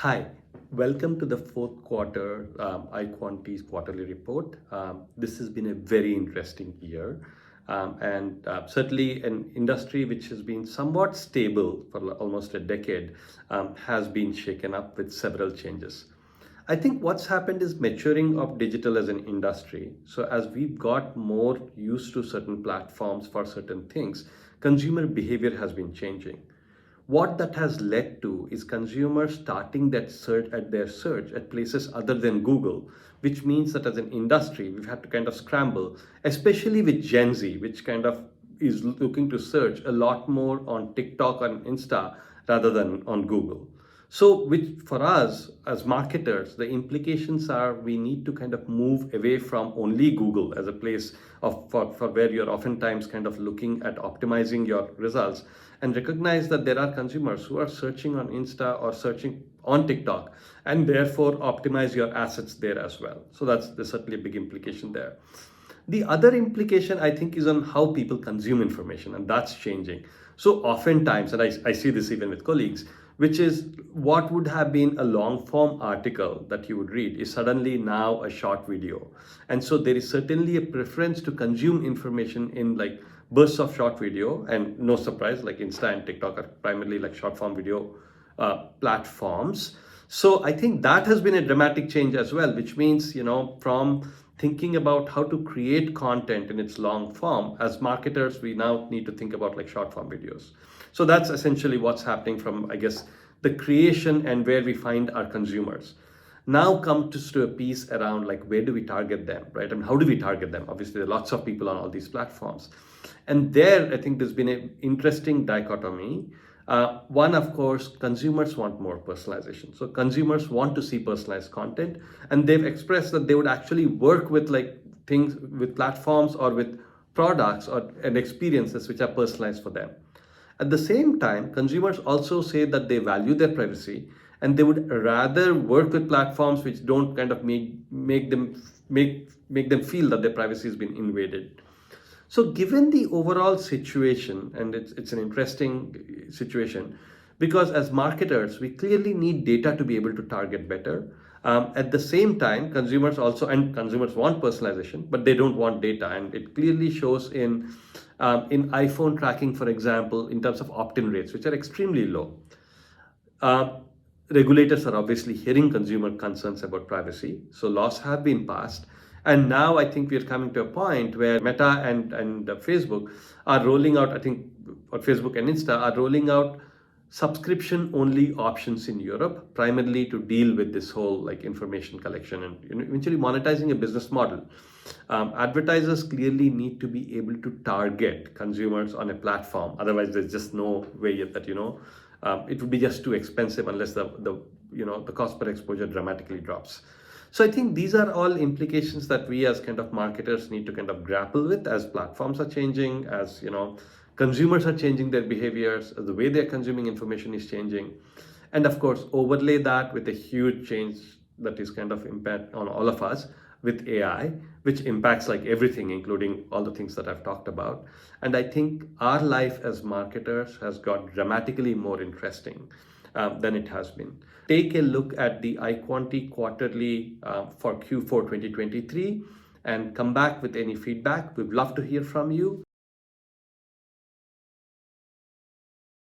Hi, welcome to the fourth quarter iQuanti's quarterly report. This has been a very interesting year, and certainly an industry which has been somewhat stable for almost a decade has been shaken up with several changes. I think what's happened is maturing of digital as an industry. So as we've got more used to certain platforms for certain things, consumer behavior has been changing. What that has led to is consumers starting that search at their search at places other than Google, which means that as an industry, we've had to kind of scramble, especially with Gen Z, which kind of is looking to search a lot more on TikTok and Insta rather than on Google. So, which for us as marketers, the implications are we need to kind of move away from only Google as a place for where you're oftentimes kind of looking at optimizing your results and recognize that there are consumers who are searching on Insta or searching on TikTok and therefore optimize your assets there as well. So there's certainly a big implication there. The other implication, I think, is on how people consume information, and that's changing. So, oftentimes, and I see this even with colleagues, which is what would have been a long form article that you would read is suddenly now a short video. And so, there is certainly a preference to consume information in like bursts of short video, and no surprise, like Insta and TikTok are primarily like short form video platforms. So I think that has been a dramatic change as well, which means, from thinking about how to create content in its long form, as marketers, we now need to think about like short form videos. So that's essentially what's happening from, I guess, the creation and where we find our consumers. Now comes to a piece around like where do we target them, right? And how do we target them? Obviously, there are lots of people on all these platforms. And there, I think there's been an interesting dichotomy. One, of course, consumers want more personalization. So consumers want to see personalized content, and they've expressed that they would actually work with like things with platforms or with products or and experiences which are personalized for them. At the same time, consumers also say that they value their privacy and they would rather work with platforms which don't kind of make them feel that their privacy has been invaded. So, given the overall situation, and it's an interesting situation, because as marketers, we clearly need data to be able to target better. At the same time, consumers want personalization, but they don't want data, and it clearly shows in iPhone tracking, for example, in terms of opt-in rates, which are extremely low. Uh, Regulators are obviously hearing consumer concerns about privacy, so laws have been passed. And now I think we are coming to a point where Meta and Facebook are rolling out, I think, or Facebook and Insta are rolling out subscription only options in Europe, primarily to deal with this whole like information collection and eventually monetizing a business model. Advertisers clearly need to be able to target consumers on a platform. Otherwise, there's just no way that it would be just too expensive unless the cost per exposure dramatically drops. So I think these are all implications that we as kind of marketers need to kind of grapple with as platforms are changing, as consumers are changing their behaviors, the way they're consuming information is changing. And of course, overlay that with a huge change that is kind of impact on all of us with AI, which impacts like everything, including all the things that I've talked about. And I think our life as marketers has got dramatically more interesting than it has been. Take a look at the iQuanti quarterly for Q4 2023 and come back with any feedback. We'd love to hear from you.